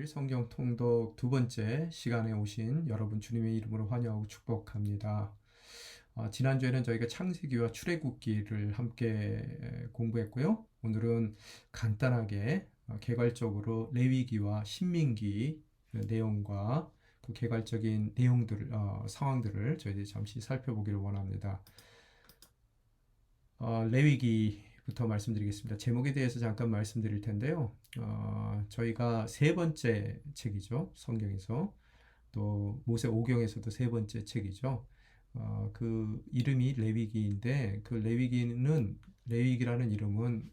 일요일 성경 통독 두 번째 시간에 오신 여러분 주님의 이름으로 환영하고 축복합니다. 지난주에는 저희가 창세기와 출애굽기를 함께 공부했고요. 오늘은 간단하게 개괄적으로 레위기와 신민기 내용과 그 개괄적인 내용들, 상황들을 저희들이 잠시 살펴보기를 원합니다. 레위기부터 말씀드리겠습니다. 제목에 대해서 잠깐 말씀드릴 텐데요. 저희가 세 번째 책이죠. 성경에서. 또 모세 오경에서도 세 번째 책이죠. 그 이름이 레위기인데 그 레위기라는 이름은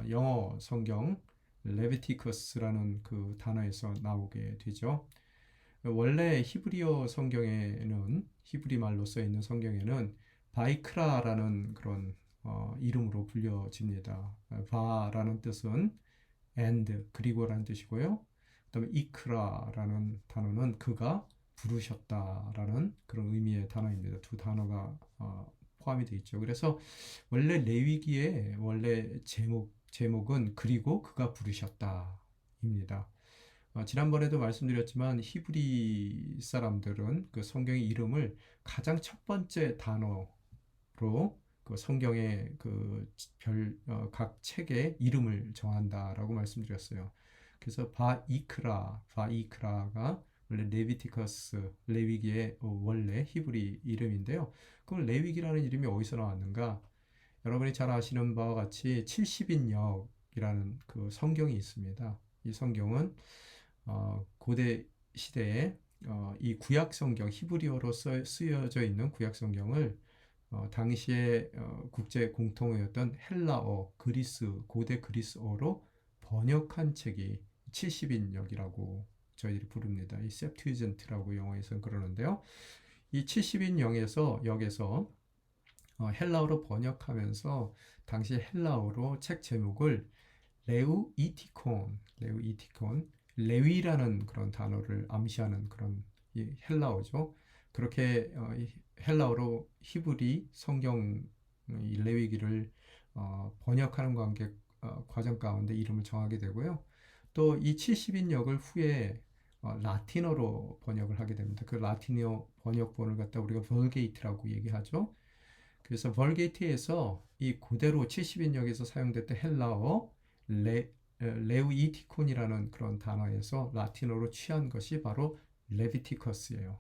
영어 성경 레비티커스라는 그 단어에서 나오게 되죠. 원래 히브리어 성경에는 히브리 말로 써 있는 성경에는 바이크라라는 그런 이름으로 불려집니다. 바라는 뜻은 and 그리고라는 뜻이고요. 그다음에 이크라라는 단어는 그가 부르셨다라는 그런 의미의 단어입니다. 두 단어가 포함이 되어 있죠. 그래서 원래 레위기의 원래 제목은 그리고 그가 부르셨다입니다. 지난번에도 말씀드렸지만 히브리 사람들은 그 성경의 이름을 가장 첫 번째 단어로 그 성경의 각 책의 이름을 정한다라고 말씀드렸어요. 그래서 바이크라가 원래 레비티커스, 레위기의 원래 히브리 이름인데요. 그럼 레위기라는 이름이 어디서 나왔는가? 여러분이 잘 아시는 바와 같이 70인역이라는 그 성경이 있습니다. 이 성경은 고대 시대에 이 구약 성경, 히브리어로 쓰여져 있는 구약 성경을 당시에 국제 공통어였던 헬라어, 고대 그리스어로 번역한 책이 70인역이라고 저희들이 부릅니다. 이 septuagint라고 영어에서는 그러는데요. 이 70인역에서 헬라어로 번역하면서 당시 헬라어로 책 제목을 레우이티콘, 레위라는 그런 단어를 암시하는 그런 헬라어죠. 그렇게 헬라어로 히브리 성경 이 레위기를 번역하는 과정 가운데 이름을 정하게 되고요. 또 이 70인역을 후에 라틴어로 번역을 하게 됩니다. 그 라틴어 번역본을 갖다 우리가 벌게이트라고 얘기하죠. 그래서 벌게이트에서 이 그대로 70인역에서 사용됐던 헬라어 레우이티콘이라는 그런 단어에서 라틴어로 취한 것이 바로 레비티커스예요.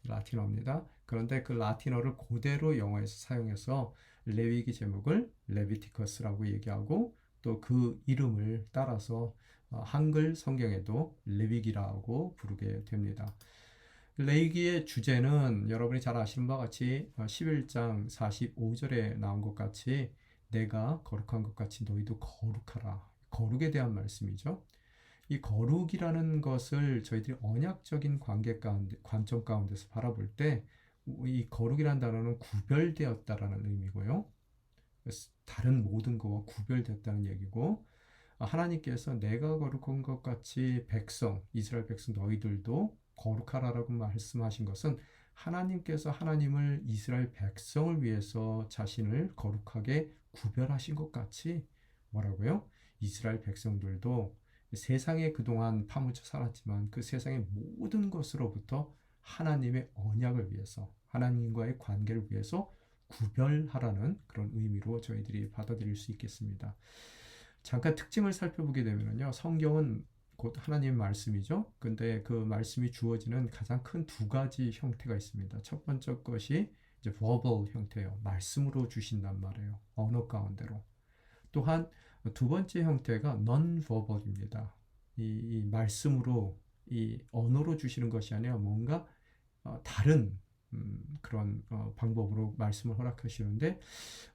라틴어입니다. 그런데 그 라틴어를 그대로 영어에서 사용해서 레위기 제목을 레비티커스라고 얘기하고 또 그 이름을 따라서 한글 성경에도 레위기라고 부르게 됩니다. 레위기의 주제는 여러분이 잘 아시는 바와 같이 11장 45절에 나온 것 같이 내가 거룩한 것 같이 너희도 거룩하라. 거룩에 대한 말씀이죠. 이 거룩이라는 것을 저희들이 언약적인 관점 가운데서 바라볼 때 이 거룩이라는 단어는 구별되었다라는 의미고요. 다른 모든 것과 구별됐다는 얘기고 하나님께서 내가 거룩한 것 같이 이스라엘 백성 너희들도 거룩하라라고 말씀하신 것은 하나님께서 하나님을 이스라엘 백성을 위해서 자신을 거룩하게 구별하신 것 같이 뭐라고요? 이스라엘 백성들도 세상에 그동안 파묻혀 살았지만 그 세상의 모든 것으로부터 하나님의 언약을 위해서 하나님과의 관계를 위해서 구별하라는 그런 의미로 저희들이 받아들일 수 있겠습니다. 잠깐 특징을 살펴보게 되면요. 성경은 곧 하나님의 말씀이죠. 근데 그 말씀이 주어지는 가장 큰 두 가지 형태가 있습니다. 첫 번째 것이 이제 verbal 형태예요. 말씀으로 주신단 말이에요. 언어 가운데로. 또한 두 번째 형태가 non-verbal입니다. 이 말씀으로 이 언어로 주시는 것이 아니라 뭔가 다른 그런 방법으로 말씀을 허락하시는데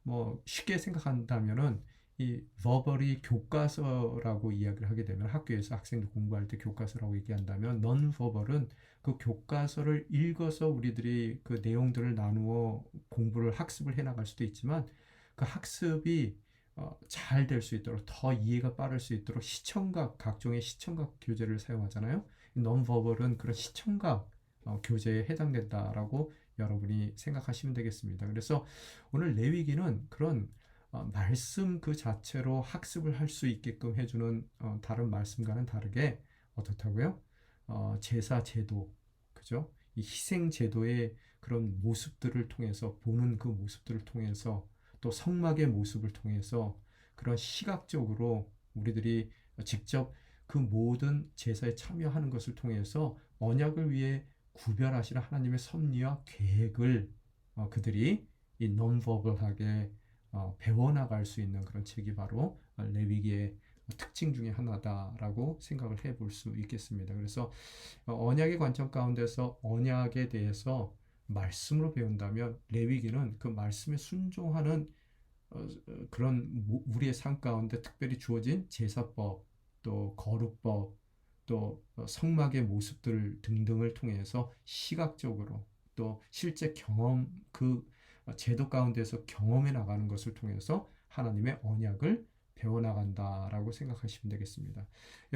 뭐 쉽게 생각한다면은 이 verbal이 교과서라고 이야기를 하게 되면 학교에서 학생들 공부할 때 교과서라고 얘기한다면 non-verbal은 그 교과서를 읽어서 우리들이 그 내용들을 나누어 학습을 해나갈 수도 있지만 그 학습이 잘 될 수 있도록 더 이해가 빠를 수 있도록 각종의 시청각 교재를 사용하잖아요. non-verbal은 그런 시청각 교재에 해당된다라고 여러분이 생각하시면 되겠습니다. 그래서 오늘 레위기는 그런 말씀 그 자체로 학습을 할 수 있게끔 해주는 다른 말씀과는 다르게 어떻다고요? 제사 제도, 그죠? 이 희생 제도의 그런 모습들을 통해서 보는 그 모습들을 통해서 또 성막의 모습을 통해서 그런 시각적으로 우리들이 직접 그 모든 제사에 참여하는 것을 통해서 언약을 위해 구별하시는 하나님의 섭리와 계획을 그들이 이 논버벌하게 배워나갈 수 있는 그런 책이 바로 레위기의 특징 중에 하나다라고 생각을 해볼 수 있겠습니다. 그래서 언약의 관점 가운데서 언약에 대해서 말씀으로 배운다면 레위기는 그 말씀에 순종하는 그런 우리의 삶 가운데 특별히 주어진 제사법, 또 거룩법, 또 성막의 모습들 등등을 통해서 시각적으로 또 실제 경험 그 제도 가운데서 경험해 나가는 것을 통해서 하나님의 언약을 배워나간다라고 생각하시면 되겠습니다.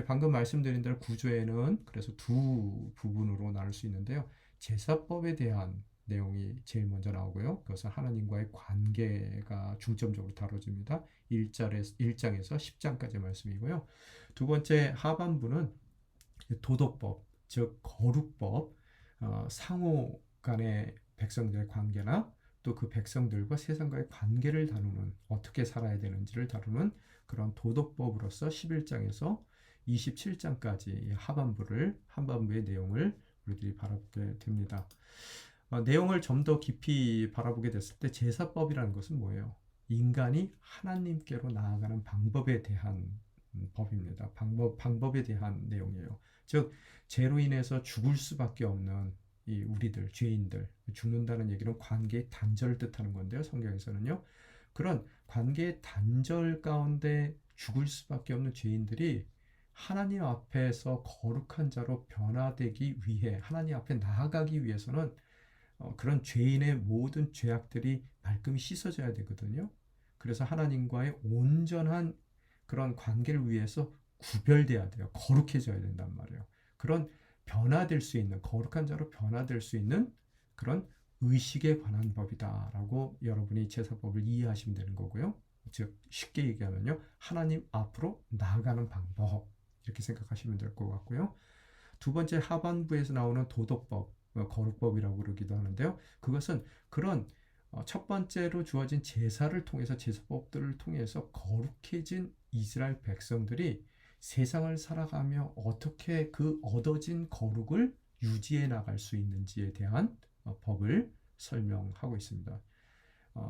방금 말씀드린 대로 구조에는 그래서 두 부분으로 나눌 수 있는데요. 제사법에 대한 내용이 제일 먼저 나오고요. 그것은 하나님과의 관계가 중점적으로 다뤄집니다. 1장에서 10장까지 말씀이고요. 두 번째 하반부는 도덕법, 즉 거룩법, 상호 간의 백성들의 관계나 또 그 백성들과 세상과의 관계를 다루는 어떻게 살아야 되는지를 다루는 그런 도덕법으로서 11장에서 27장까지 한반부의 내용을 우리들이 바라보게 됩니다. 내용을 좀 더 깊이 바라보게 됐을 때 제사법이라는 것은 뭐예요? 인간이 하나님께로 나아가는 방법에 대한 법입니다. 방법에 대한 내용이에요. 즉, 죄로 인해서 죽을 수밖에 없는 이 우리들, 죄인들, 죽는다는 얘기는 관계의 단절을 뜻하는 건데요. 성경에서는요. 그런 관계의 단절 가운데 죽을 수밖에 없는 죄인들이 하나님 앞에서 거룩한 자로 변화되기 위해 하나님 앞에 나아가기 위해서는 그런 죄인의 모든 죄악들이 말끔히 씻어져야 되거든요. 그래서 하나님과의 온전한 그런 관계를 위해서 구별돼야 돼요. 거룩해져야 된단 말이에요. 그런 변화될 수 있는 거룩한 자로 변화될 수 있는 그런 의식에 관한 법이다라고 여러분이 제사법을 이해하시면 되는 거고요. 즉 쉽게 얘기하면요. 하나님 앞으로 나아가는 방법 이렇게 생각하시면 될 것 같고요. 두 번째 하반부에서 나오는 도덕법, 거룩법이라고 그러기도 하는데요. 그것은 그런 첫 번째로 주어진 제사를 통해서 제사법들을 통해서 거룩해진 이스라엘 백성들이 세상을 살아가며 어떻게 그 얻어진 거룩을 유지해 나갈 수 있는지에 대한 법을 설명하고 있습니다.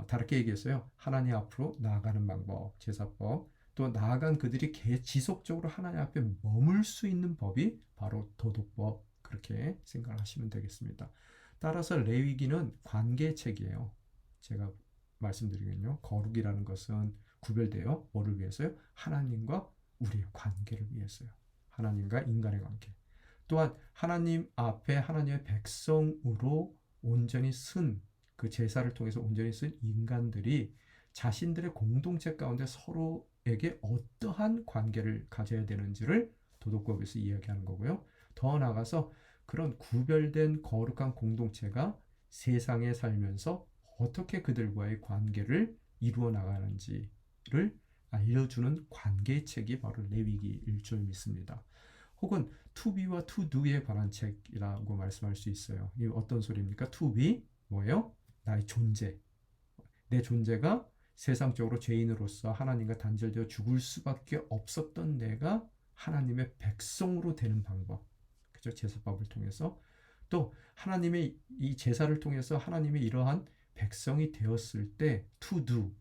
다르게 얘기해서요. 하나님 앞으로 나아가는 방법, 제사법, 또 나아간 그들이 지속적으로 하나님 앞에 머물 수 있는 법이 바로 도덕법, 그렇게 생각하시면 되겠습니다. 따라서 레위기는 관계책이에요. 제가 말씀드리면요. 거룩이라는 것은 구별되어 뭐를 위해서요? 하나님과 우리의 관계를 위해서요. 하나님과 인간의 관계. 또한 하나님 앞에 하나님의 백성으로 온전히 쓴 그 제사를 통해서 온전히 쓴 인간들이 자신들의 공동체 가운데 서로에게 어떠한 관계를 가져야 되는지를 도덕법에서 이야기하는 거고요. 더 나아가서 그런 구별된 거룩한 공동체가 세상에 살면서 어떻게 그들과의 관계를 이루어 나가는지를 알려주는 관계책이 바로 레위기일 줄 믿습니다. 혹은 to be와 to do에 관한 책이라고 말씀할 수 있어요. 이게 어떤 소리입니까? to be 뭐예요? 나의 존재. 내 존재가 세상적으로 죄인으로서 하나님과 단절되어 죽을 수밖에 없었던 내가 하나님의 백성으로 되는 방법. 그죠? 제사법을 통해서 또 하나님의 이 제사를 통해서 하나님의 이러한 백성이 되었을 때 to do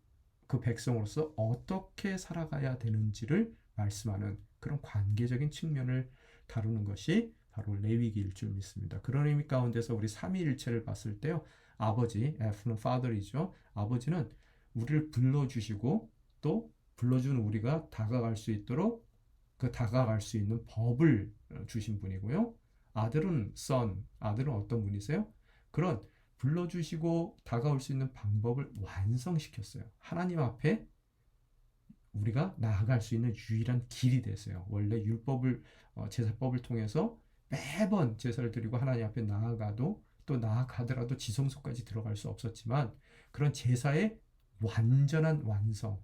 그 백성으로서 어떻게 살아가야 되는지를 말씀하는 그런 관계적인 측면을 다루는 것이 바로 레위기일 줄 믿습니다. 그런 의미 가운데서 우리 삼위일체를 봤을 때요. 아버지, F는 Father이죠. 아버지는 우리를 불러주시고 또 불러준 우리가 다가갈 수 있도록 그 다가갈 수 있는 법을 주신 분이고요. 아들은 Son, 아들은 어떤 분이세요? 그런 불러주시고 다가올 수 있는 방법을 완성시켰어요. 하나님 앞에 우리가 나아갈 수 있는 유일한 길이 됐어요. 원래 제사법을 통해서 매번 제사를 드리고 하나님 앞에 나아가도 또 나아가더라도 지성소까지 들어갈 수 없었지만 그런 제사의 완전한 완성.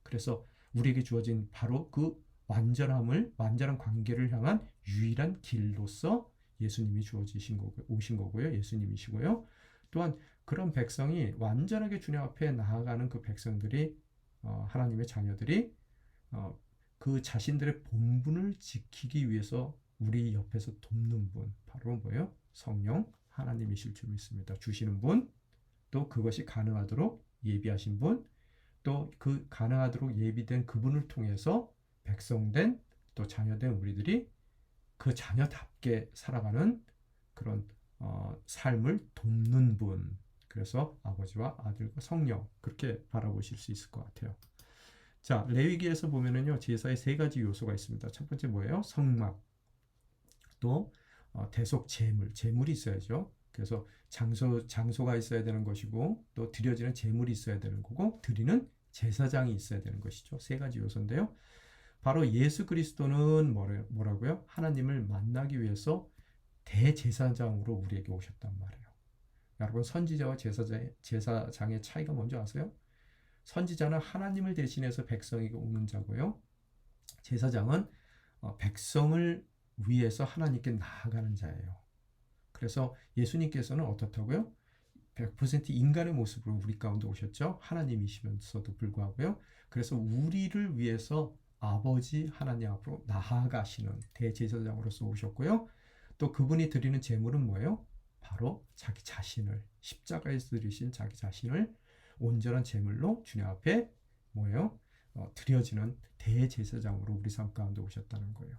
그래서 우리에게 주어진 바로 그 완전한 관계를 향한 유일한 길로서 예수님이 주어지신 거고, 오신 거고요. 예수님이시고요. 또한 그런 백성이 완전하게 주님 앞에 나아가는 그 백성들이 하나님의 자녀들이 그 자신들의 본분을 지키기 위해서 우리 옆에서 돕는 분, 바로 뭐예요? 성령 하나님이실 줄 믿습니다. 주시는 분, 또 그것이 가능하도록 예비하신 분, 또 그 가능하도록 예비된 그분을 통해서 백성된 또 자녀된 우리들이 그 자녀답게 살아가는 그런 삶을 돕는 분. 그래서 아버지와 아들과 성령 그렇게 바라보실 수 있을 것 같아요. 자, 레위기에서 보면은요 제사의 세 가지 요소가 있습니다. 첫 번째 뭐예요? 성막, 또 대속 제물이 있어야죠. 그래서 장소가 있어야 되는 것이고 또 드려지는 제물이 있어야 되는 거고 드리는 제사장이 있어야 되는 것이죠. 세 가지 요소인데요. 바로 예수 그리스도는 뭐라고요? 하나님을 만나기 위해서 대제사장으로 우리에게 오셨단 말이에요. 여러분 선지자와 제사장의 차이가 뭔지 아세요? 선지자는 하나님을 대신해서 백성에게 오는 자고요. 제사장은 백성을 위해서 하나님께 나아가는 자예요. 그래서 예수님께서는 어떻다고요? 100% 인간의 모습으로 우리 가운데 오셨죠. 하나님이시면서도 불구하고요. 그래서 우리를 위해서 아버지 하나님 앞으로 나아가시는 대제사장으로서 오셨고요. 또 그분이 드리는 제물은 뭐예요? 바로 자기 자신을 십자가에서 드리신 자기 자신을 온전한 제물로 주님 앞에 뭐예요? 드려지는 대제사장으로 우리 삶 가운데 오셨다는 거예요.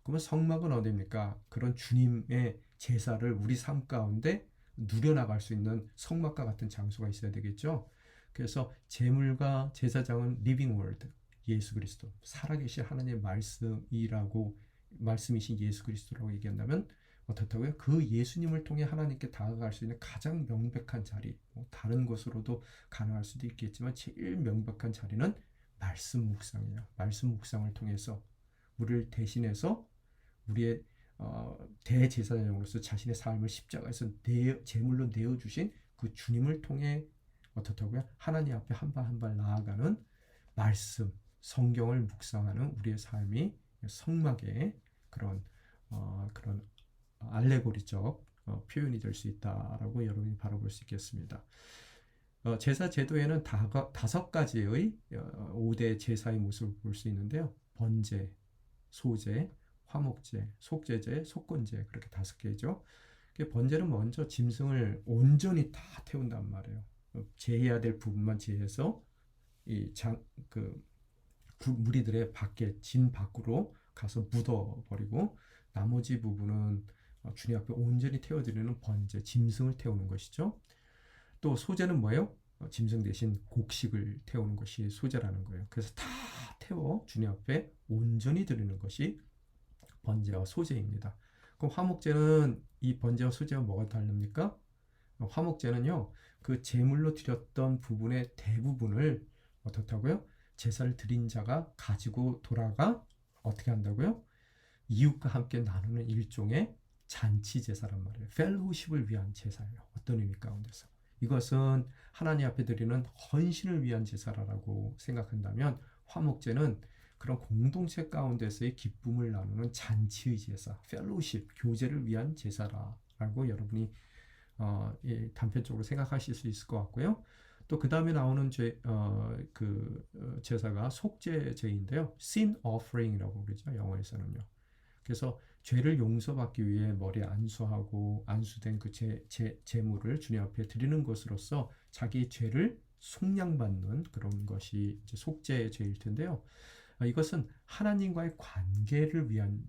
그러면 성막은 어디입니까? 그런 주님의 제사를 우리 삶 가운데 누려나갈 수 있는 성막과 같은 장소가 있어야 되겠죠. 그래서 제물과 제사장은 리빙 월드, 예수 그리스도, 살아계신 하나님의 말씀이신 예수 그리스도라고 얘기한다면 어떻다고요? 그 예수님을 통해 하나님께 다가갈 수 있는 가장 명백한 자리, 다른 것으로도 가능할 수도 있겠지만 제일 명백한 자리는 말씀 묵상이에요. 말씀 묵상을 통해서 우리를 대신해서 우리의 대제사장으로서 자신의 삶을 십자가에서 제물로 내어주신 그 주님을 통해 어떻다고요? 하나님 앞에 한 발 한 발 나아가는 말씀, 성경을 묵상하는 우리의 삶이 성막의 그런 알레고리적 표현이 될 수 있다라고 여러분이 바라볼 수 있겠습니다. 제사 제도에는 다섯 가지의 5대 제사의 모습을 볼 수 있는데요. 번제, 소제, 화목제, 속제제, 속건제 그렇게 5개죠. 번제는 먼저 짐승을 온전히 다 태운단 말이에요. 제해야 될 부분만 제해서 무리들의 진 밖으로 가서 묻어버리고 나머지 부분은 주님 앞에 온전히 태워드리는 번제, 짐승을 태우는 것이죠. 또 소제는 뭐예요? 짐승 대신 곡식을 태우는 것이 소제라는 거예요. 그래서 다 태워 주님 앞에 온전히 드리는 것이 번제와 소제입니다. 그럼 화목제는 이 번제와 소제와 뭐가 다릅니까? 화목제는요, 그 제물로 드렸던 부분의 대부분을 어떻다고요? 제사를 드린 자가 가지고 돌아가 어떻게 한다고요? 이웃과 함께 나누는 일종의 잔치 제사란 말이에요. 펠로우십을 위한 제사예요. 어떤 의미 가운데서. 이것은 하나님 앞에 드리는 헌신을 위한 제사라고 생각한다면 화목제는 그런 공동체 가운데서의 기쁨을 나누는 잔치의 제사, 펠로우십, 교제를 위한 제사라고 여러분이 단편적으로 생각하실 수 있을 것 같고요. 또 그 다음에 나오는 제사가 속죄제인데요. sin offering이라고 그러죠. 영어에서는요. 그래서 죄를 용서받기 위해 머리에 안수하고 안수된 그 제물을 주님 앞에 드리는 것으로서 자기 죄를 속량받는 그런 것이 이제 속죄제일 텐데요. 이것은 하나님과의 관계를 위한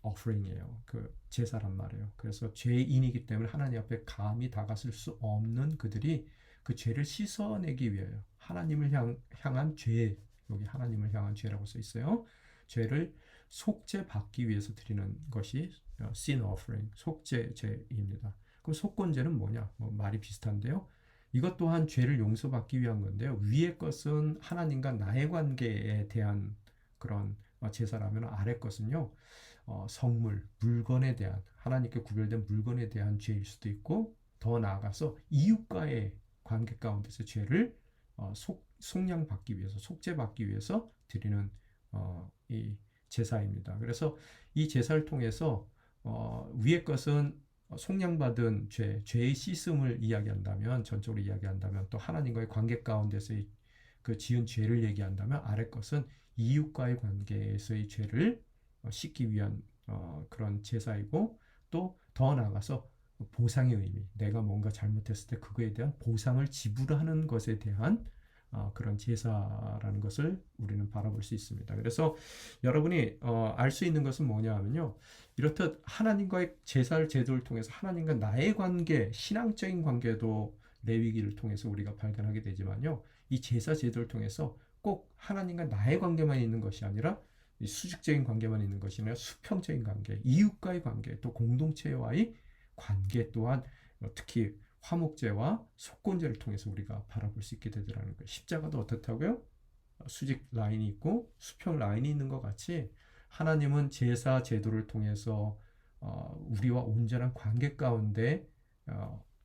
offering이에요. 그 제사란 말이에요. 그래서 죄인이기 때문에 하나님 앞에 감히 다가설 수 없는 그들이 그 죄를 씻어내기 위하여 하나님을 향한 죄, 여기 하나님을 향한 죄라고 써 있어요. 죄를 속죄받기 위해서 드리는 것이 sin offering, 속죄제입니다. 그럼 속건제는 뭐냐? 말이 비슷한데요. 이것 또한 죄를 용서받기 위한 건데요. 위의 것은 하나님과 나의 관계에 대한 그런 제사라면 아래 것은요. 성물, 물건에 대한 하나님께 구별된 물건에 대한 죄일 수도 있고 더 나아가서 이웃과의 관계 가운데서 죄를 속량받기 위해서 속죄받기 위해서 드리는 이 제사입니다. 그래서 이 제사를 통해서 위의 것은 속량받은 죄의 씻음을 이야기한다면, 전적으로 이야기한다면, 또 하나님과의 관계 가운데서의 그 지은 죄를 얘기한다면, 아래 것은 이웃과의 관계에서의 죄를 씻기 위한 그런 제사이고, 또 더 나아가서 보상의 의미, 내가 뭔가 잘못했을 때 그거에 대한 보상을 지불하는 것에 대한 그런 제사라는 것을 우리는 바라볼 수 있습니다. 그래서 여러분이 알 수 있는 것은 뭐냐 하면요, 이렇듯 하나님과의 제사를 제도를 통해서 하나님과 나의 관계, 신앙적인 관계도 레위기를 통해서 우리가 발견하게 되지만요, 이 제사 제도를 통해서 꼭 하나님과 나의 관계만 있는 것이 아니라 수직적인 관계만 있는 것이 아니라 수평적인 관계, 이웃과의 관계, 또 공동체와의 관계 또한 특히 화목제와 속건제를 통해서 우리가 바라볼 수 있게 되더라는 거예요. 십자가도 어떻다고요? 수직 라인이 있고 수평 라인이 있는 것 같이 하나님은 제사 제도를 통해서 우리와 온전한 관계 가운데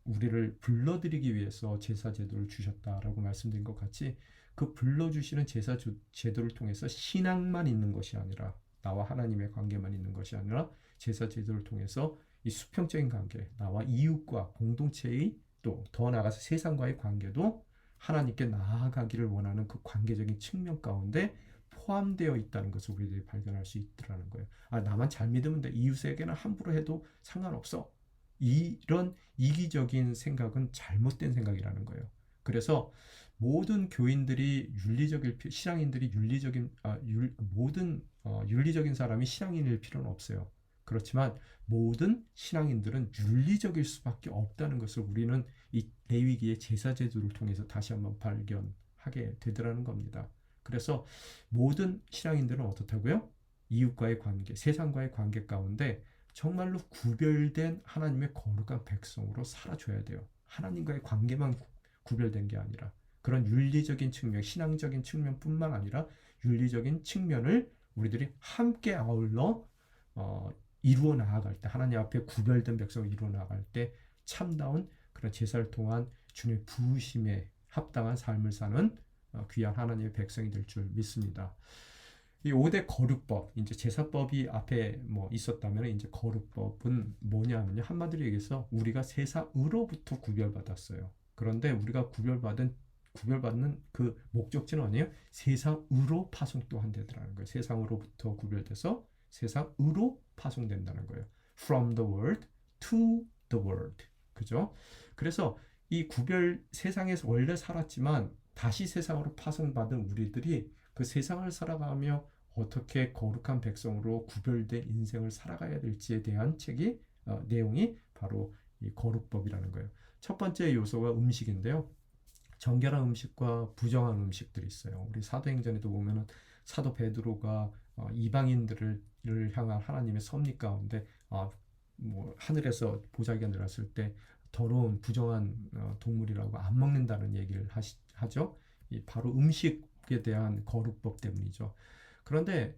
우리를 불러들이기 위해서 제사 제도를 주셨다라고 말씀드린 것 같이 그 불러주시는 제사 제도를 통해서 신앙만 있는 것이 아니라 나와 하나님의 관계만 있는 것이 아니라 제사 제도를 통해서 이 수평적인 관계, 나와 이웃과 공동체의 또 더 나아가서 세상과의 관계도 하나님께 나아가기를 원하는 그 관계적인 측면 가운데 포함되어 있다는 것을 우리들이 발견할 수 있더라는 거예요. 나만 잘 믿으면 돼. 이웃에게는 함부로 해도 상관없어. 이런 이기적인 생각은 잘못된 생각이라는 거예요. 그래서 모든 교인들이 신앙인들이 모든 윤리적인 사람이 신앙인일 필요는 없어요. 그렇지만 모든 신앙인들은 윤리적일 수밖에 없다는 것을 우리는 이 레위기의 제사 제도를 통해서 다시 한번 발견하게 되더라는 겁니다. 그래서 모든 신앙인들은 어떻다고요? 이웃과의 관계, 세상과의 관계 가운데 정말로 구별된 하나님의 거룩한 백성으로 살아줘야 돼요. 하나님과의 관계만 구별된 게 아니라 그런 윤리적인 측면, 신앙적인 측면뿐만 아니라 윤리적인 측면을 우리들이 함께 아울러 이루어 나아갈 때, 하나님 앞에 구별된 백성을 이루어 나아갈 때 참다운 그런 제사를 통한 주님의 부으심에 합당한 삶을 사는 귀한 하나님의 백성이 될 줄 믿습니다. 이 5대 거룩법, 이제 제사법이 앞에 뭐 있었다면 이제 거룩법은 뭐냐면요. 한마디로 얘기해서 우리가 세상으로부터 구별받았어요. 그런데 우리가 구별받는 그 목적지는 아니에요. 세상으로 파송도 한다는 거예요. 세상으로부터 구별돼서 세상으로 파송된다는 거예요. From the world to the world. 그죠? 그래서 이 세상에서 원래 살았지만 다시 세상으로 파송받은 우리들이 그 세상을 살아가며 어떻게 거룩한 백성으로 구별된 인생을 살아가야 될지에 대한 내용이 바로 이 거룩법이라는 거예요. 첫 번째 요소가 음식인데요. 정결한 음식과 부정한 음식들이 있어요. 우리 사도행전에도 보면은 사도 베드로가 이방인들을 향한 하나님의 섭리 가운데 뭐 하늘에서 보자기가 내렸을 때 더러운 부정한 동물이라고 안 먹는다는 얘기를 하죠. 바로 음식에 대한 거룩법 때문이죠. 그런데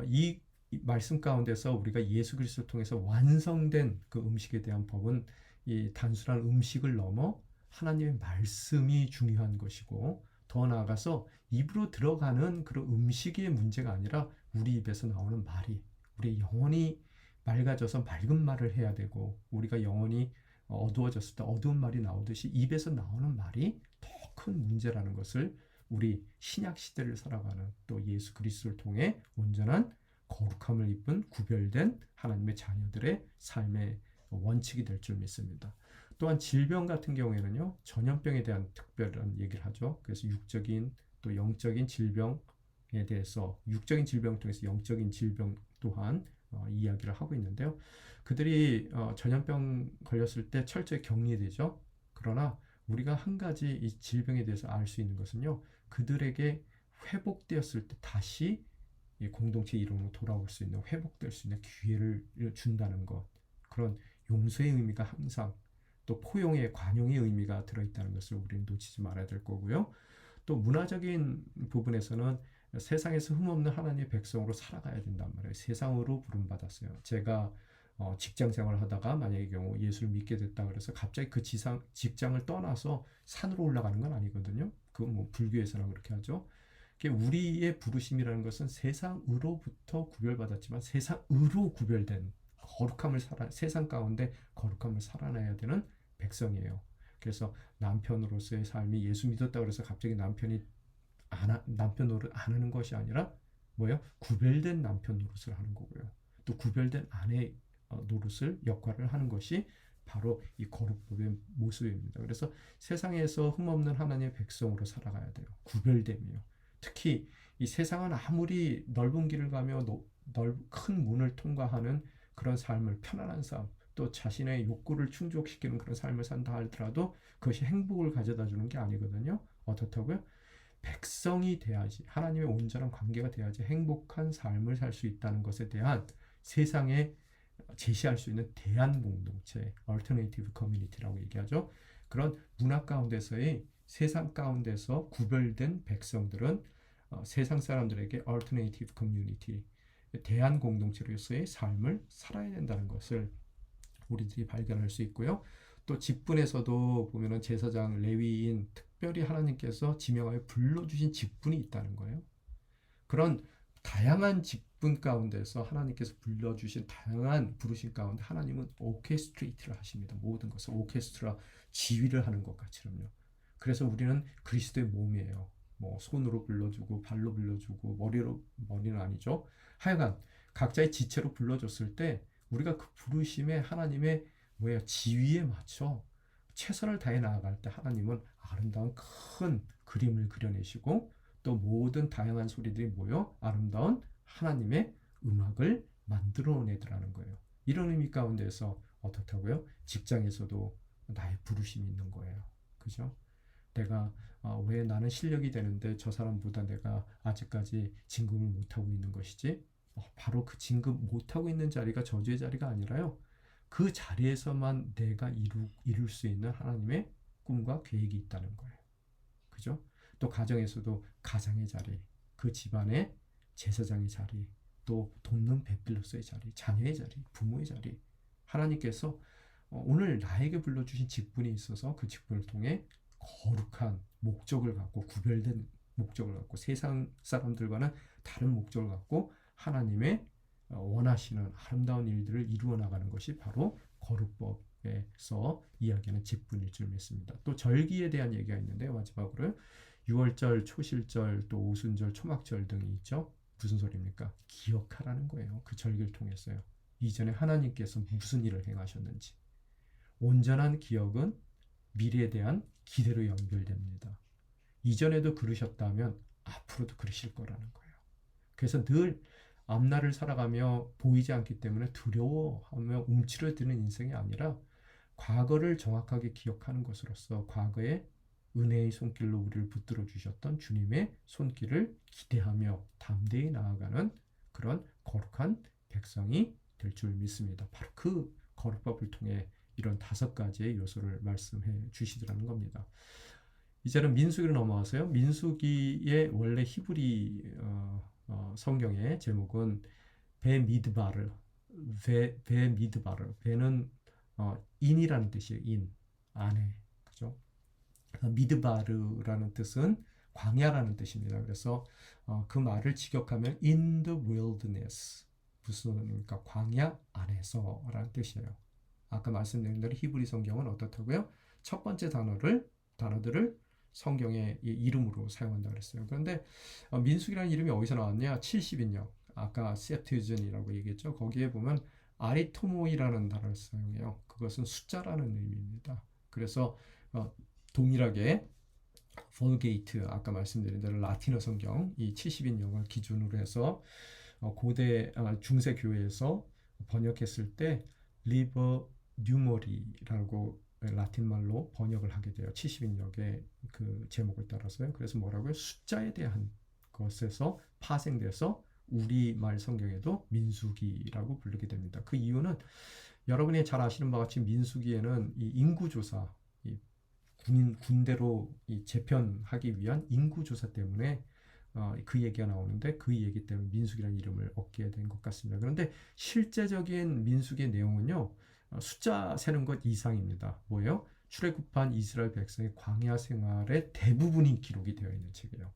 이 말씀 가운데서 우리가 예수 그리스도를 통해서 완성된 그 음식에 대한 법은 이 단순한 음식을 넘어 하나님의 말씀이 중요한 것이고, 더 나아가서 입으로 들어가는 그런 음식의 문제가 아니라 우리 입에서 나오는 말이, 우리 영혼이 맑아져서 맑은 말을 해야 되고, 우리가 영혼이 어두워졌을 때 어두운 말이 나오듯이 입에서 나오는 말이 더 큰 문제라는 것을 우리 신약 시대를 살아가는 또 예수 그리스도를 통해 온전한 거룩함을 입은 구별된 하나님의 자녀들의 삶의 원칙이 될 줄 믿습니다. 또한 질병 같은 경우에는요, 전염병에 대한 특별한 얘기를 하죠. 그래서 육적인 또 영적인 질병에 대해서, 육적인 질병을 통해서 영적인 질병 또한 이야기를 하고 있는데요. 그들이 전염병 걸렸을 때 철저히 격리되죠. 그러나 우리가 한 가지 이 질병에 대해서 알 수 있는 것은요, 그들에게 회복되었을 때 다시 이 공동체 이름으로 돌아올 수 있는, 회복될 수 있는 기회를 준다는 것, 그런 용서의 의미가 항상, 또 포용의 관용의 의미가 들어있다는 것을 우리는 놓치지 말아야 될 거고요. 또 문화적인 부분에서는 세상에서 흠없는 하나님의 백성으로 살아가야 된단 말이에요. 세상으로 부름받았어요. 제가 직장 생활을 하다가 만약의 경우 예수를 믿게 됐다 그래서 갑자기 그 직장을 떠나서 산으로 올라가는 건 아니거든요. 그건 뭐 불교에서나 그렇게 하죠. 우리의 부르심이라는 것은 세상으로부터 구별받았지만 세상으로 구별된 세상 가운데 거룩함을 살아내야 되는 백성이에요. 그래서 남편으로서의 삶이 예수 믿었다 그래서 갑자기 남편 노릇 안 하는 것이 아니라 뭐예요? 구별된 남편 노릇을 하는 거고요. 또 구별된 아내 노릇을 역할을 하는 것이 바로 이 거룩법의 모습입니다. 그래서 세상에서 흠없는 하나님의 백성으로 살아가야 돼요. 구별됨이요. 특히 이 세상은 아무리 넓은 길을 가며 큰 문을 통과하는 그런 삶을 편안한 삶, 또 자신의 욕구를 충족시키는 그런 삶을 산다 하더라도 그것이 행복을 가져다 주는 게 아니거든요. 어떻다고요? 백성이 돼야지, 하나님의 온전한 관계가 돼야지 행복한 삶을 살 수 있다는 것에 대한 세상에 제시할 수 있는 대안 공동체, alternative community라고 얘기하죠. 그런 문화 가운데서의 세상 가운데서 구별된 백성들은 세상 사람들에게 alternative community, 대안 공동체로서의 삶을 살아야 된다는 것을 우리들이 발견할 수 있고요. 또 직분에서도 보면은 제사장, 레위인, 특별히 하나님께서 지명하여 불러주신 직분이 있다는 거예요. 그런 다양한 직분 가운데서 하나님께서 불러주신 다양한 부르심 가운데 하나님은 오케스트레이트를 하십니다. 모든 것을 오케스트라 지휘를 하는 것 같이요. 그래서 우리는 그리스도의 몸이에요. 뭐 손으로 불러주고 발로 불러주고 머리는 아니죠. 하여간 각자의 지체로 불러줬을 때 우리가 그 부르심에 하나님의 지위에 맞춰 최선을 다해 나아갈 때 하나님은 아름다운 큰 그림을 그려내시고 또 모든 다양한 소리들이 모여 아름다운 하나님의 음악을 만들어내더라는 거예요. 이런 의미 가운데서 어떻다고요? 직장에서도 나의 부르심이 있는 거예요. 그죠? 내가 왜 나는 실력이 되는데 저 사람보다 내가 아직까지 진급을 못하고 있는 것이지? 바로 그 진급 못하고 있는 자리가 저주의 자리가 아니라요. 그 자리에서만 내가 이룰 수 있는 하나님의 꿈과 계획이 있다는 거예요. 그죠? 또 가정에서도 가장의 자리, 그 집안의 제사장의 자리, 또 돕는 베필로스의 자리, 자녀의 자리, 부모의 자리. 하나님께서 오늘 나에게 불러주신 직분이 있어서 그 직분을 통해 거룩한 목적을 갖고 구별된 목적을 갖고 세상 사람들과는 다른 목적을 갖고 하나님의 원하시는 아름다운 일들을 이루어 나가는 것이 바로 거룩법에서 이야기하는 직분일 줄 믿습니다. 또 절기에 대한 얘기가 있는데 마지막으로 6월절, 초실절, 또 오순절, 초막절 등이 있죠. 무슨 소리입니까? 기억하라는 거예요. 그 절기를 통해서요. 이전에 하나님께서 무슨 일을 행하셨는지. 온전한 기억은 미래에 대한 기대로 연결됩니다. 이전에도 그러셨다면 앞으로도 그러실 거라는 거예요. 그래서 늘 앞날을 살아가며 보이지 않기 때문에 두려워하며 움츠러드는 인생이 아니라 과거를 정확하게 기억하는 것으로서 과거의 은혜의 손길로 우리를 붙들어 주셨던 주님의 손길을 기대하며 담대히 나아가는 그런 거룩한 백성이 될 줄 믿습니다. 바로 그 거룩법을 통해 이런 5가지의 요소를 말씀해 주시더라는 겁니다. 이제는 민수기로 넘어가서요. 민수기의 원래 히브리 성경의 제목은 베미드바르, 베미드바르. 베는 인이라는 뜻이에요. 인, 안에. 그죠? 미드바르라는 뜻은 광야라는 뜻입니다. 그래서 그 말을 직역하면 in the wilderness, 그러니까 광야 안에서라는 뜻이에요. 아까 말씀드린 대로 히브리 성경은 어떻다고요? 첫 번째 단어들을 성경의 이름으로 사용한다 그랬어요. 그런데 민수기라는 이름이 어디서 나왔냐? 70인역, 아까 septuagint이라고 얘기했죠. 거기에 보면 아리토모이라는 단어를 사용해요. 그것은 숫자라는 의미입니다. 그래서 동일하게 볼게이트, 아까 말씀드린 대로 라틴어 성경 이 70인역을 기준으로 해서 고대 중세 교회에서 번역했을 때 리버 뉴머리라고 라틴 말로 번역을 하게 돼요. 70인역의 그 제목을 따라서요. 그래서 뭐라고요? 숫자에 대한 것에서 파생돼서 우리말 성경에도 민수기라고 부르게 됩니다. 그 이유는 여러분이 잘 아시는 바와 같이 민수기에는 이 인구조사, 이 군대로 재편하기 위한 인구조사 때문에 그 얘기가 나오는데 그 얘기 때문에 민수기라는 이름을 얻게 된 것 같습니다. 그런데 실제적인 민수기의 내용은요. 숫자 세는 것 이상입니다. 뭐예요? 출애굽한 이스라엘 백성의 광야 생활의 대부분이 기록이 되어 있는 책이에요.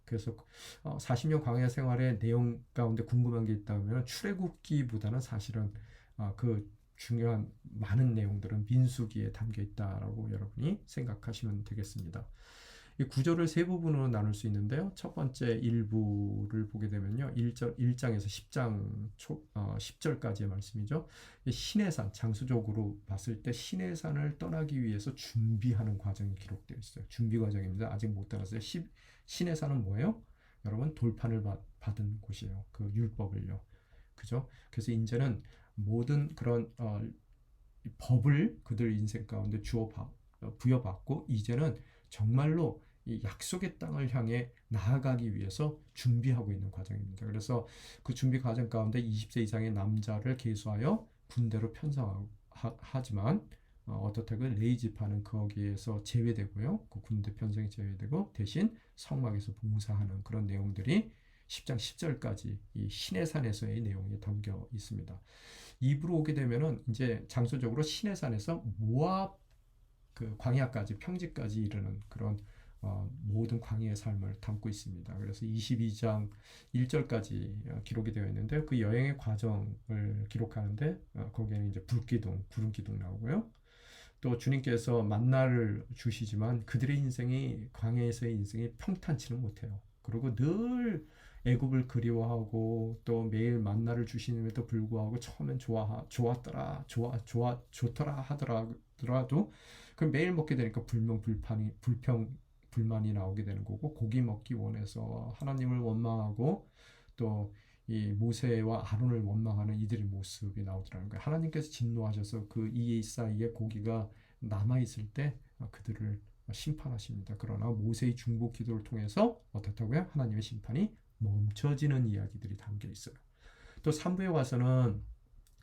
그래서 40년 광야 생활의 내용 가운데 궁금한 게 있다면 출애굽기보다는 사실은 그 중요한 많은 내용들은 민수기에 담겨 있다라고 여러분이 생각하시면 되겠습니다. 이 구절을 세 부분으로 나눌 수 있는데요. 첫 번째 일부를 보게 되면요. 1장에서 10절까지의 말씀이죠. 시내산, 장수적으로 봤을 때 시내산을 떠나기 위해서 준비하는 과정이 기록되어 있어요. 준비 과정입니다. 아직 못 떠났어요. 시내산은 뭐예요? 여러분 돌판을 받은 곳이에요. 그 율법을요. 그죠? 그래서 이제는 모든 그런 법을 그들 인생 가운데 부여받고 이제는 정말로 이 약속의 땅을 향해 나아가기 위해서 준비하고 있는 과정입니다. 그래서 그 준비 과정 가운데 20세 이상의 남자를 계수하여 군대로 편성하지만 어떻다고 레위 지파는 거기에서 제외되고요. 그 군대 편성이 제외되고 대신 성막에서 봉사하는 그런 내용들이 10장 10절까지 이 시내산에서의 내용이 담겨 있습니다. 2부로 오게 되면은 이제 장소적으로 시내산에서 모압 그 광야까지 평지까지 이르는 그런 모든 광야의 삶을 담고 있습니다. 그래서 22장 1절까지 기록이 되어 있는데 그 여행의 과정을 기록하는데 거기에는 이제 불기둥, 구름 기둥 나오고요. 또 주님께서 만나를 주시지만 그들의 인생이 광야에서의 인생이 평탄치는 못해요. 그리고 늘 애굽을 그리워하고 또 매일 만나를 주시는데도 불구하고 처음엔 좋았더라, 좋더라 하더라도 그 매일 먹게 되니까 불만이 나오게 되는 거고 고기 먹기 원해서 하나님을 원망하고 또 이 모세와 아론을 원망하는 이들의 모습이 나오더라는 거예요. 하나님께서 진노하셔서 그 이 사이에 고기가 남아 있을 때 그들을 심판하십니다. 그러나 모세의 중보 기도를 통해서 어떻다고요? 하나님의 심판이 멈춰지는 이야기들이 담겨 있어요. 또 3부에 와서는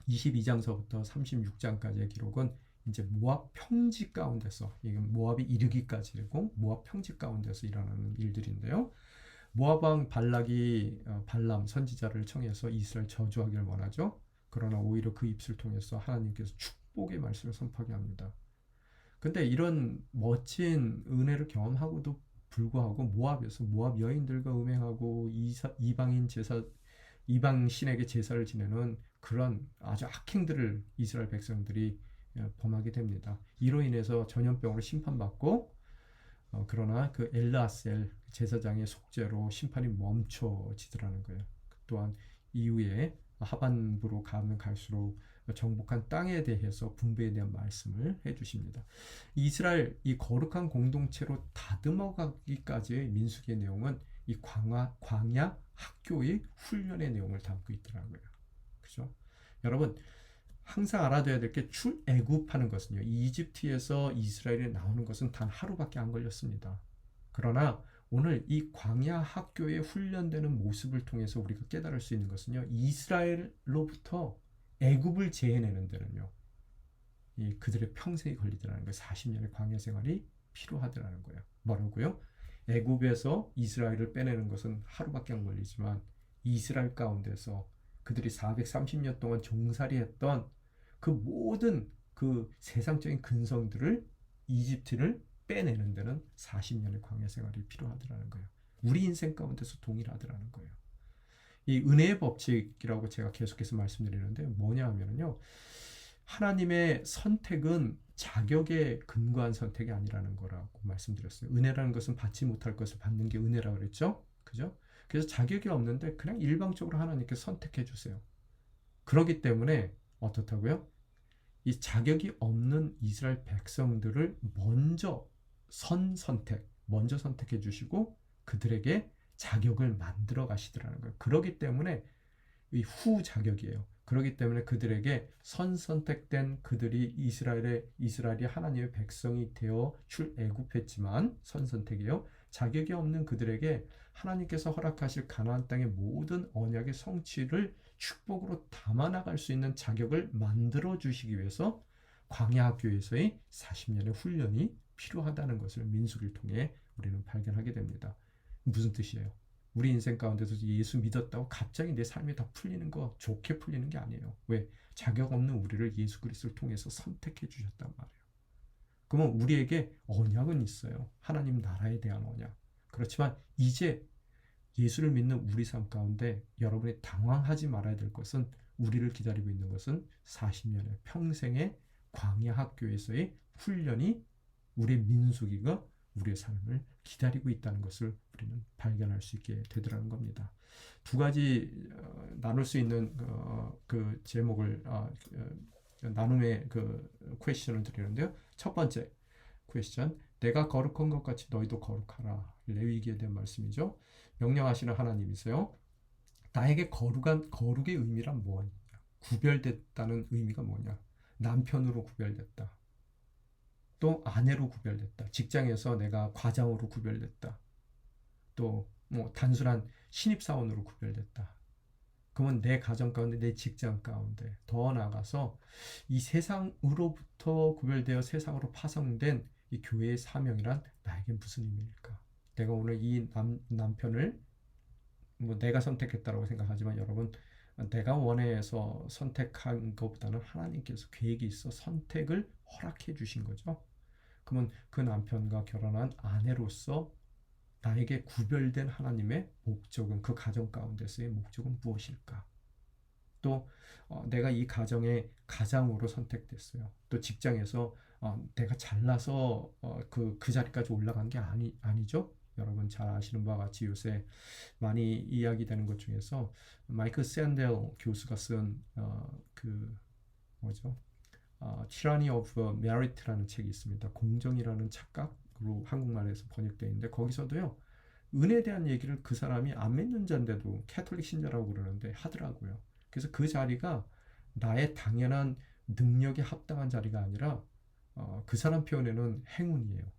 22장서부터 36장까지의 기록은 이제 모압 평지 가운데서 이건 모압이 이르기까지고 모압 평지 가운데서 일어나는 일들인데요. 모압 왕 발락이 발람 선지자를 청해서 이스라엘 저주하기를 원하죠. 그러나 오히려 그 입술을 통해서 하나님께서 축복의 말씀을 선포하게 합니다. 근데 이런 멋진 은혜를 경험하고도 불구하고 모압에서 모압 여인들과 음행하고 이방 신에게 제사를 지내는 그런 아주 악행들을 이스라엘 백성들이 범하게 됩니다. 이로 인해서 전염병으로 심판받고 그러나 그 엘르아셀 제사장의 속죄로 심판이 멈춰지더라는 거예요. 또한 이후에 하반부로 가면 갈수록 정복한 땅에 대해서 분배에 대한 말씀을 해주십니다. 이스라엘 이 거룩한 공동체로 다듬어가기까지의 민수기의 내용은 이 광야 학교의 훈련의 내용을 담고 있더라고요. 그죠? 여러분 항상 알아둬야 될 게 출애굽하는 것은요. 이집트에서 이스라엘이 나오는 것은 단 하루밖에 안 걸렸습니다. 그러나 오늘 이 광야 학교에 훈련되는 모습을 통해서 우리가 깨달을 수 있는 것은요. 이스라엘로부터 애굽을 제해내는 데는요. 이 그들의 평생이 걸리더라는 거예요. 40년의 광야 생활이 필요하더라는 거예요. 뭐라고요? 애굽에서 이스라엘을 빼내는 것은 하루밖에 안 걸리지만 이스라엘 가운데서 그들이 430년 동안 종살이했던 그 모든 그 세상적인 근성들을 이집트를 빼내는 데는 40년의 광야 생활이 필요하더라는 거예요. 우리 인생 가운데서 동일하더라는 거예요. 이 은혜의 법칙이라고 제가 계속해서 말씀드리는데 뭐냐 하면요. 하나님의 선택은 자격에 근거한 선택이 아니라는 거라고 말씀드렸어요. 은혜라는 것은 받지 못할 것을 받는 게 은혜라고 그랬죠. 그죠? 그래서 자격이 없는데 그냥 일방적으로 하나님께 선택해 주세요. 그렇기 때문에 어떻다고요? 이 자격이 없는 이스라엘 백성들을 먼저 먼저 선택해 주시고 그들에게 자격을 만들어 가시더라는 거예요. 그렇기 때문에 이 후자격이에요. 그렇기 때문에 그들에게 선택된 그들이 이스라엘이 하나님의 백성이 되어 출애굽했지만 선택이요. 자격이 없는 그들에게 하나님께서 허락하실 가나안 땅의 모든 언약의 성취를 축복으로 담아 나갈 수 있는 자격을 만들어 주시기 위해서 광야 학교에서의 40년의 훈련이 필요하다는 것을 민수기를 통해 우리는 발견하게 됩니다. 무슨 뜻이에요? 우리 인생 가운데서 예수 믿었다고 갑자기 내 삶이 다 풀리는 거, 좋게 풀리는 게 아니에요. 왜? 자격 없는 우리를 예수 그리스도를 통해서 선택해 주셨단 말이에요. 그러면 우리에게 언약은 있어요. 하나님 나라에 대한 언약. 그렇지만 이제 예수를 믿는 우리 삶 가운데 여러분이 당황하지 말아야 될 것은, 우리를 기다리고 있는 것은 40년의 평생의 광야 학교에서의 훈련이 우리의 민수기가 우리의 삶을 기다리고 있다는 것을 우리는 발견할 수 있게 되더라는 겁니다. 두 가지 나눌 수 있는 그 제목을 나눔의 그 퀘스천을 드리는데요. 첫 번째 퀘스천, 내가 거룩한 것 같이 너희도 거룩하라. 레위기에 대한 말씀이죠. 명령하시는 하나님이세요. 나에게 거룩의 의미란 뭐냐? 구별됐다는 의미가 뭐냐? 남편으로 구별됐다. 또 아내로 구별됐다. 직장에서 내가 과장으로 구별됐다. 또 뭐 단순한 신입사원으로 구별됐다. 그러면 내 가정 가운데, 내 직장 가운데, 더 나아가서 이 세상으로부터 구별되어 세상으로 파송된 이 교회의 사명이란 나에게 무슨 의미일까? 내가 오늘 이 남편을 뭐 내가 선택했다고 생각하지만, 여러분, 내가 원해서 선택한 것보다는 하나님께서 계획이 있어 선택을 허락해 주신 거죠. 그러면 그 남편과 결혼한 아내로서 나에게 구별된 하나님의 목적은, 그 가정 가운데서의 목적은 무엇일까? 또 내가 이 가정의 가장으로 선택됐어요. 또 직장에서 내가 잘나서 그 자리까지 올라간 게 아니죠. 여러분 잘 아시는 바와 같이 요새 많이 이야기되는 것 중에서 마이클 샌델 교수가 쓴 그 뭐죠? Tyranny of Merit라는 책이 있습니다. 공정이라는 착각으로 한국말에서 번역되어 있는데, 거기서도요, 은혜에 대한 얘기를 그 사람이 안 믿는 자인데도 캐톨릭 신자라고 그러는데 하더라고요. 그래서 그 자리가 나의 당연한 능력에 합당한 자리가 아니라 그 사람 표현에는 행운이에요.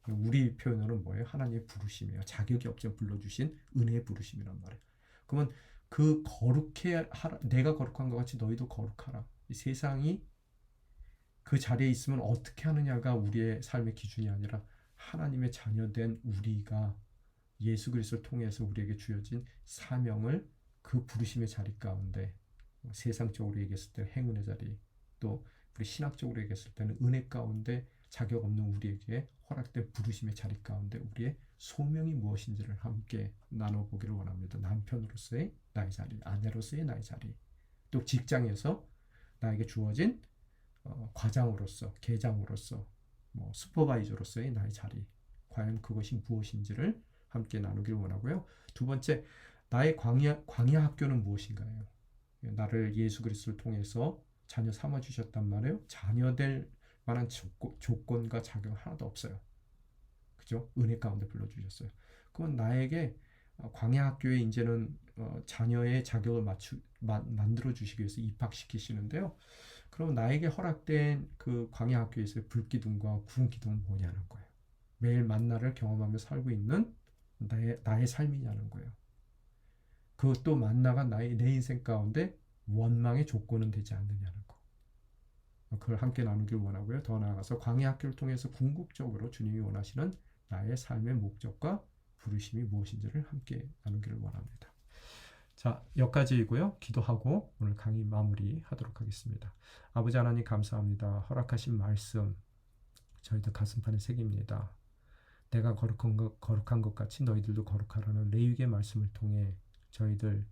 우리 표현으로는 뭐예요? 하나님의 부르심이에요. 자격이 없지만 불러주신 은혜의 부르심이란 말이에요. 그러면 그 내가 거룩한 것 같이 너희도 거룩하라. 이 세상이 그 자리에 있으면 어떻게 하느냐가 우리의 삶의 기준이 아니라, 하나님의 자녀된 우리가 예수 그리스도를 통해서 우리에게 주어진 사명을 그 부르심의 자리 가운데, 세상적으로 얘기했을 때 행운의 자리, 또 우리 신학적으로 얘기했을 때는 은혜 가운데 자격 없는 우리에게 허락된 부르심의 자리 가운데 우리의 소명이 무엇인지를 함께 나눠보기를 원합니다. 남편으로서의 나의 자리, 아내로서의 나의 자리, 또 직장에서 나에게 주어진 과장으로서, 계장으로서, 뭐 슈퍼바이저로서의 나의 자리, 과연 그것이 무엇인지를 함께 나누길 원하고요. 두 번째, 나의 광야 학교는 무엇인가요? 나를 예수 그리스도를 통해서 자녀 삼아 주셨단 말이에요. 자녀될 만한 조건과 자격은 하나도 없어요. 그죠? 은혜 가운데 불러주셨어요. 그건 나에게 광야 학교에 이제는 자녀의 자격을 만들어 주시기 위해서 입학시키시는데요. 그럼 나에게 허락된 그 광야 학교에서의 불기둥과 구름기둥은 뭐냐는 거예요. 매일 만나를 경험하며 살고 있는 나의 삶이냐는 거예요. 그것도 만나가 내 인생 가운데 원망의 조건은 되지 않느냐는 거. 그걸 함께 나누길 원하고요. 더 나아가서 광야 학교를 통해서 궁극적으로 주님이 원하시는 나의 삶의 목적과 부르심이 무엇인지를 함께 나누기를 원합니다. 자, 여기까지이고요. 기도하고 오늘 강의 마무리하도록 하겠습니다. 아버지 하나님 감사합니다. 허락하신 말씀 저희들 가슴판에 새깁니다. 내가 거룩한 것 같이 너희들도 거룩하라는 레위기의 말씀을 통해 저희들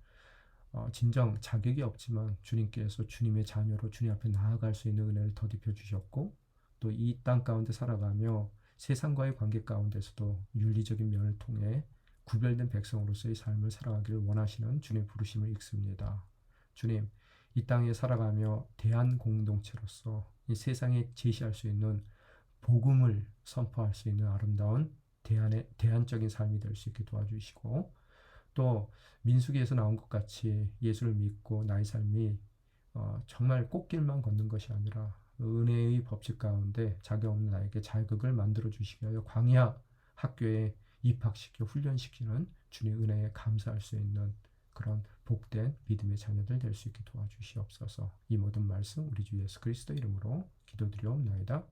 진정 자격이 없지만 주님께서 주님의 자녀로 주님 앞에 나아갈 수 있는 은혜를 더딥혀 주셨고, 또 이 땅 가운데 살아가며 세상과의 관계 가운데서도 윤리적인 면을 통해 구별된 백성으로서의 삶을 살아가기를 원하시는 주님의 부르심을 읽습니다. 주님, 이 땅에 살아가며 대한 공동체로서 이 세상에 제시할 수 있는 복음을 선포할 수 있는 아름다운 대안적인 삶이 될 수 있게 도와주시고, 또 민수기에서 나온 것 같이 예수를 믿고 나의 삶이 정말 꽃길만 걷는 것이 아니라 은혜의 법칙 가운데 자격 없는 나에게 자격을 만들어 주시기 위하여 광야 학교에 입학시켜 훈련시키는 주님의 은혜에 감사할 수 있는 그런 복된 믿음의 자녀들 될 수 있게 도와주시옵소서. 이 모든 말씀 우리 주 예수 그리스도 이름으로 기도드리옵나이다.